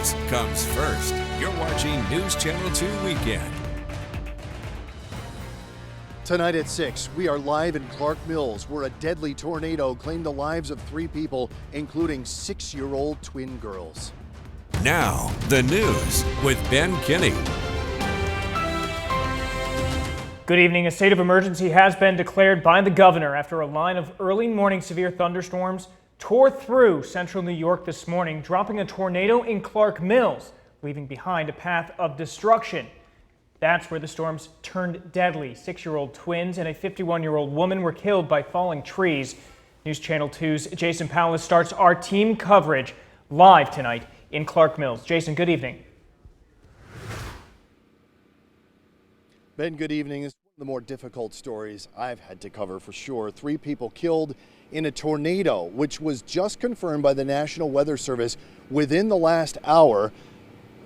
news comes first. You're watching News Channel 2 Weekend. Tonight at 6, we are live in Clark Mills, where a deadly tornado claimed the lives of 3 people, including 6-year-old twin girls. Now, the news with Ben Kinney. Good evening. A state of emergency has been declared by the governor after a line of early morning severe thunderstorms tore through central New York this morning, dropping a tornado in Clark Mills, leaving behind a path of destruction. That's where the storms turned deadly. 6-year-old twins and a 51-year-old woman were killed by falling trees. News Channel 2's Jason Powell starts our team coverage live tonight in Clark Mills. Jason, good evening. Ben, good evening. It's one of the more difficult stories I've had to cover for sure. 3 people killed in a tornado, which was just confirmed by the National Weather Service within the last hour.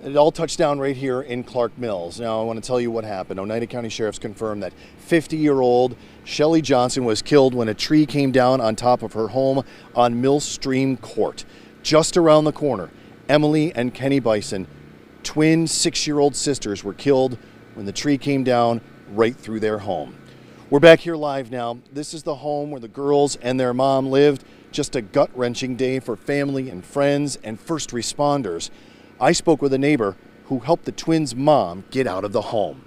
It all touched down right here in Clark Mills. Now, I want to tell you what happened. Oneida County Sheriff's confirmed that 50-year-old Shelly Johnson was killed when a tree came down on top of her home on Mill Stream Court. Just around the corner, Emily and Kenny Bison, twin 6-year-old sisters, were killed when the tree came down right through their home. We're back here live now. This is the home where the girls and their mom lived. Just a gut-wrenching day for family and friends and first responders. I spoke with a neighbor who helped the twins' mom get out of the home.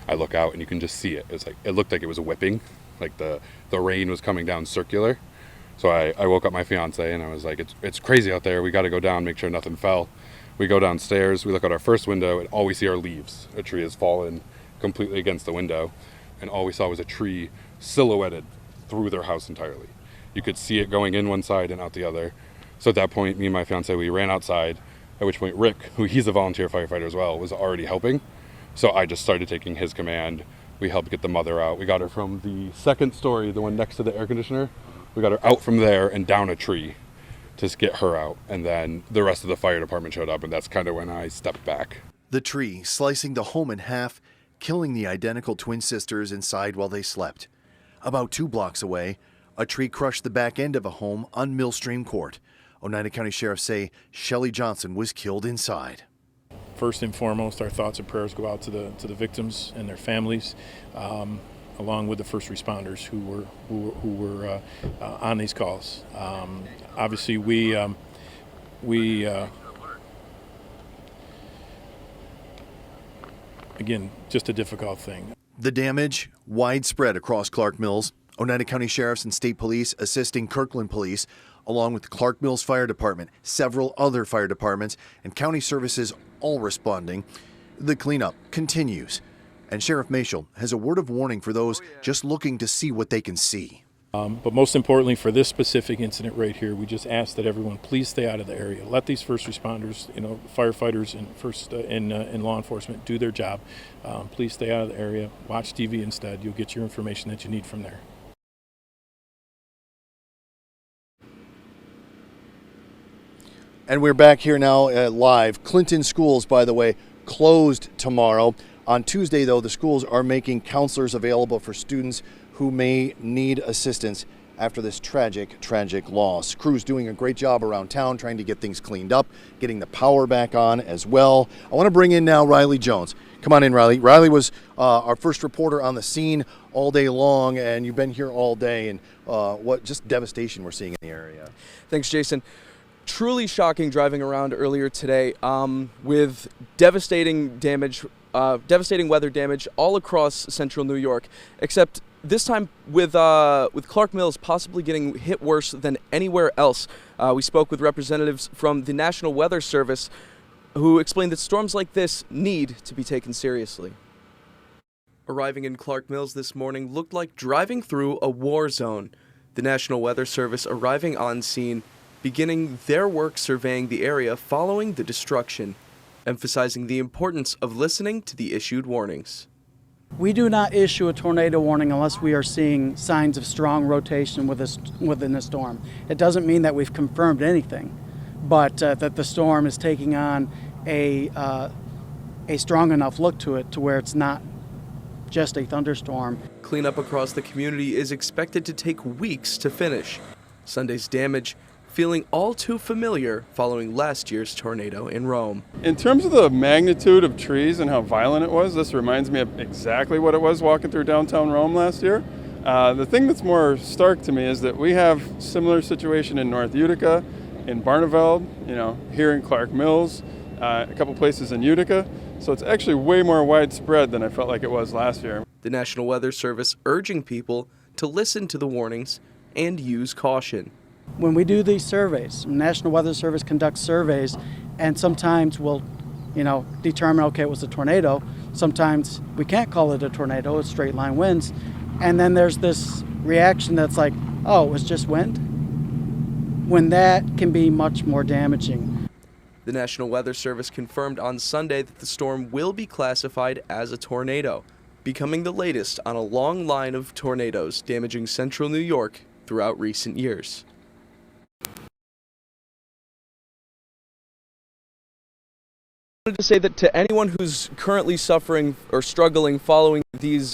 I look out and you can just see it. It looked like it was whipping, like the rain was coming down circular. So I woke up my fiance and I was like, it's crazy out there. We got to go down, make sure nothing fell. We go downstairs, we look out our first window, and all we see are leaves. A tree has fallen completely against the window, and all we saw was a tree silhouetted through their house entirely. You could see it going in one side and out the other. So at that point, me and my fiance, we ran outside, at which point Rick, he's a volunteer firefighter as well, was already helping. So I just started taking his command. We helped get the mother out. We got her from the second story, the one next to the air conditioner. We got her out from there and down a tree to get her out. And then the rest of the fire department showed up, and that's kind of when I stepped back. The tree slicing the home in half, killing the identical twin sisters inside while they slept. About 2 blocks away, a tree crushed the back end of a home on Mill Stream Court. Oneida County sheriffs say Shelly Johnson was killed inside. First and foremost, our thoughts and prayers go out to the victims and their families, along with the first responders who were on these calls. Obviously, we again, just a difficult thing. The damage widespread across Clark Mills. Oneida County sheriffs and state police assisting Kirkland Police, along with the Clark Mills Fire Department, several other fire departments, and county services all responding. The cleanup continues, and Sheriff Mashel has a word of warning for those just looking to see what they can see. But most importantly, for this specific incident right here, we just ask that everyone please stay out of the area. Let these first responders, firefighters and law enforcement do their job. Please stay out of the area. Watch TV instead. You'll get your information that you need from there. And we're back here now live. Clinton schools, by the way, closed tomorrow. On Tuesday, though, the schools are making counselors available for students who may need assistance after this tragic loss. Crews doing a great job around town trying to get things cleaned up, getting the power back on as well. I want to bring in now Riley Jones. Come on in, Riley. Riley was our first reporter on the scene all day long, and you've been here all day. And what just devastation we're seeing in the area. Thanks, Jason. Truly shocking driving around earlier today with devastating damage, devastating weather damage all across central New York, except this time with Clark Mills possibly getting hit worse than anywhere else. We spoke with representatives from the National Weather Service who explained that storms like this need to be taken seriously. Arriving in Clark Mills this morning looked like driving through a war zone. The National Weather Service arriving on scene, beginning their work surveying the area following the destruction, emphasizing the importance of listening to the issued warnings. We do not issue a tornado warning unless we are seeing signs of strong rotation within the storm. It doesn't mean that we've confirmed anything, but that the storm is taking on a strong enough look to it to where it's not just a thunderstorm. Cleanup across the community is expected to take weeks to finish. Sunday's damage feeling all too familiar following last year's tornado in Rome. In terms of the magnitude of trees and how violent it was, this reminds me of exactly what it was walking through downtown Rome last year. The thing that's more stark to me is that we have similar situation in North Utica, in Barneveld, here in Clark Mills, a couple places in Utica. So it's actually way more widespread than I felt like it was last year. The National Weather Service urging people to listen to the warnings and use caution. When we do these surveys, National Weather Service conducts surveys, and sometimes we'll, determine, okay, it was a tornado. Sometimes we can't call it a tornado, it's straight line winds. And then there's this reaction that's like, oh, it was just wind? When that can be much more damaging. The National Weather Service confirmed on Sunday that the storm will be classified as a tornado, becoming the latest on a long line of tornadoes damaging central New York throughout recent years. I wanted to say that to anyone who's currently suffering or struggling following these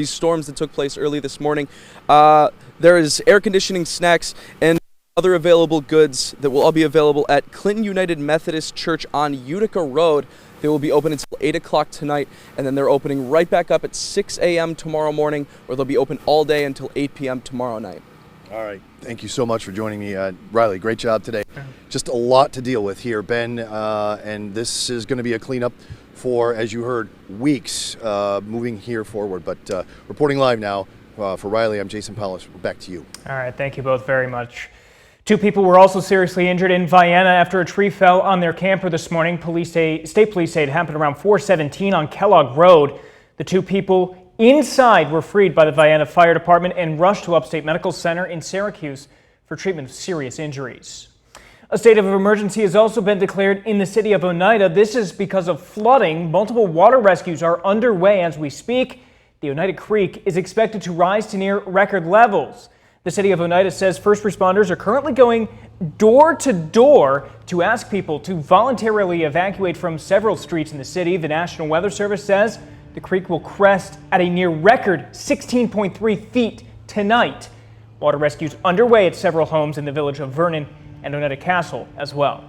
storms that took place early this morning, there is air conditioning, snacks, and other available goods that will all be available at Clinton United Methodist Church on Utica Road. They will be open until 8 o'clock tonight, and then they're opening right back up at 6 a.m. tomorrow morning, or they'll be open all day until 8 p.m. tomorrow night. All right. Thank you so much for joining me, Riley. Great job today. Just a lot to deal with here, Ben, and this is going to be a cleanup for, as you heard, weeks moving here forward. But reporting live now for Riley, I'm Jason Paulus. Back to you. All right. Thank you both very much. 2 people were also seriously injured in Vienna after a tree fell on their camper this morning. State police say it happened around 417 on Kellogg Road. The 2 people inside were freed by the Vienna Fire Department and rushed to Upstate Medical Center in Syracuse for treatment of serious injuries. A state of emergency has also been declared in the city of Oneida. This is because of flooding. Multiple water rescues are underway as we speak. The Oneida Creek is expected to rise to near record levels. The city of Oneida says first responders are currently going door to door to ask people to voluntarily evacuate from several streets in the city. The National Weather Service says the creek will crest at a near record 16.3 feet tonight. Water rescues underway at several homes in the village of Vernon and Oneida Castle as well.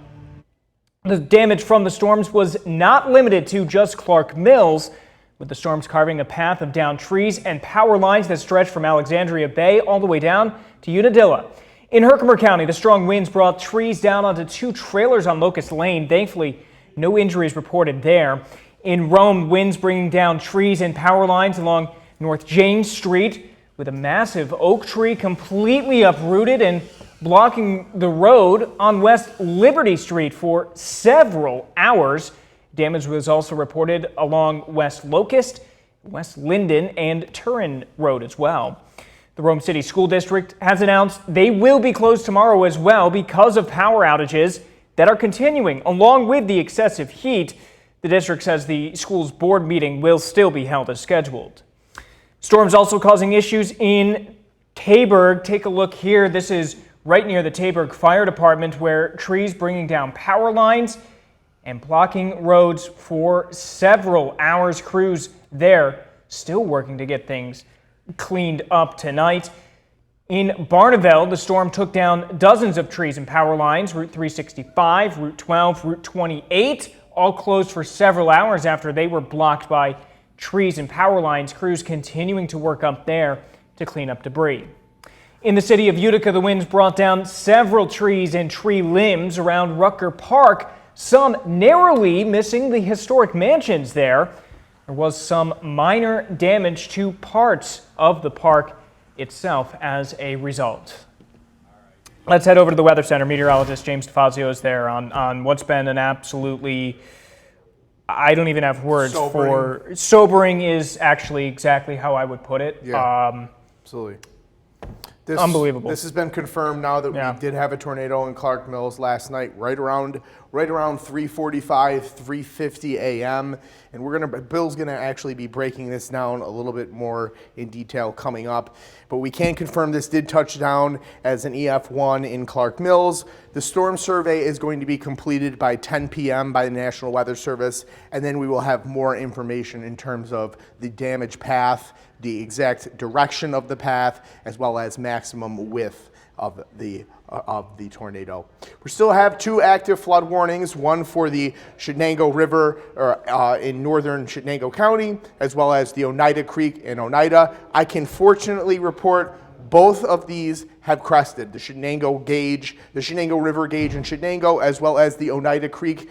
The damage from the storms was not limited to just Clark Mills, with the storms carving a path of downed trees and power lines that stretch from Alexandria Bay all the way down to Unadilla. In Herkimer County, the strong winds brought trees down onto 2 trailers on Locust Lane. Thankfully, no injuries reported there. In Rome, winds bringing down trees and power lines along North James Street, with a massive oak tree completely uprooted and blocking the road on West Liberty Street for several hours. Damage was also reported along West Locust, West Linden, and Turin Road as well. The Rome City School District has announced they will be closed tomorrow as well because of power outages that are continuing, along with the excessive heat. The district says the school's board meeting will still be held as scheduled. Storms also causing issues in Taberg. Take a look here. This is right near the Taberg Fire Department, where trees bringing down power lines and blocking roads for several hours. Crews there still working to get things cleaned up tonight. In Barneveld, the storm took down dozens of trees and power lines. Route 365, Route 12, Route 28, all closed for several hours after they were blocked by trees and power lines. Crews continuing to work up there to clean up debris. In the city of Utica, the winds brought down several trees and tree limbs around Rucker Park, some narrowly missing the historic mansions there. There was some minor damage to parts of the park itself as a result. Let's head over to the Weather Center. Meteorologist James DeFazio is there on what's been an absolutely, I don't even have words for, sobering is actually exactly how I would put it. Yeah, absolutely. Unbelievable. This has been confirmed now that we did have a tornado in Clark Mills last night, right around 3:45, 3:50 a.m. And Bill's gonna actually be breaking this down a little bit more in detail coming up. But we can confirm this did touch down as an EF1 in Clark Mills. The storm survey is going to be completed by 10 p.m. by the National Weather Service, and then we will have more information in terms of the damage path, the exact direction of the path, as well as maximum width of the tornado. We still have 2 active flood warnings, one for the Shenango River in northern Shenango County, as well as the Oneida Creek in Oneida. I can fortunately report both of these have crested. The Shenango River gauge in Shenango, as well as the Oneida Creek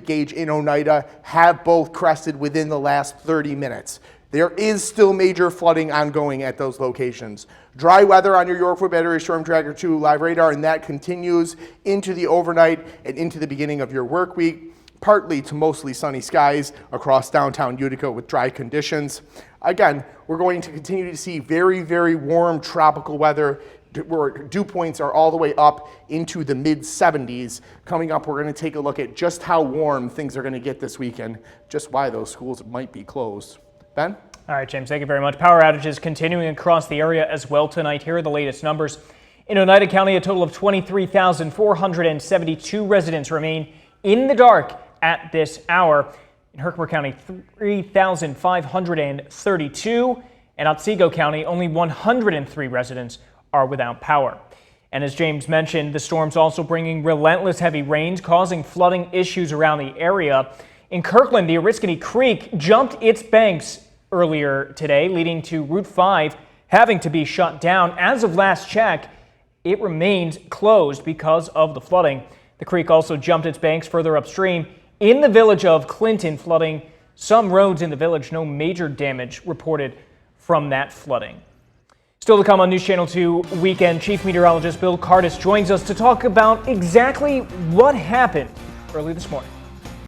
gauge in Oneida, have both crested within the last 30 minutes. There is still major flooding ongoing at those locations. Dry weather on your Yorkville Battery Storm Tracker 2 live radar, and that continues into the overnight and into the beginning of your work week. Partly to mostly sunny skies across downtown Utica with dry conditions. Again, we're going to continue to see very, very warm tropical weather where dew points are all the way up into the mid-70s. Coming up, we're going to take a look at just how warm things are going to get this weekend, just why those schools might be closed. Ben? All right, James, thank you very much. Power outages continuing across the area as well tonight. Here are the latest numbers. In Oneida County, a total of 23,472 residents remain in the dark at this hour. In Herkimer County, 3,532. And Otsego County, only 103 residents are without power. And as James mentioned, the storm's also bringing relentless heavy rains, causing flooding issues around the area. In Kirkland, the Oriskany Creek jumped its banks earlier today, leading to Route 5 having to be shut down. As of last check, it remains closed because of the flooding. The creek also jumped its banks further upstream in the village of Clinton, flooding some roads in the village. No major damage reported from that flooding. Still to come on News Channel 2 Weekend, Chief Meteorologist Bill Cardis joins us to talk about exactly what happened early this morning.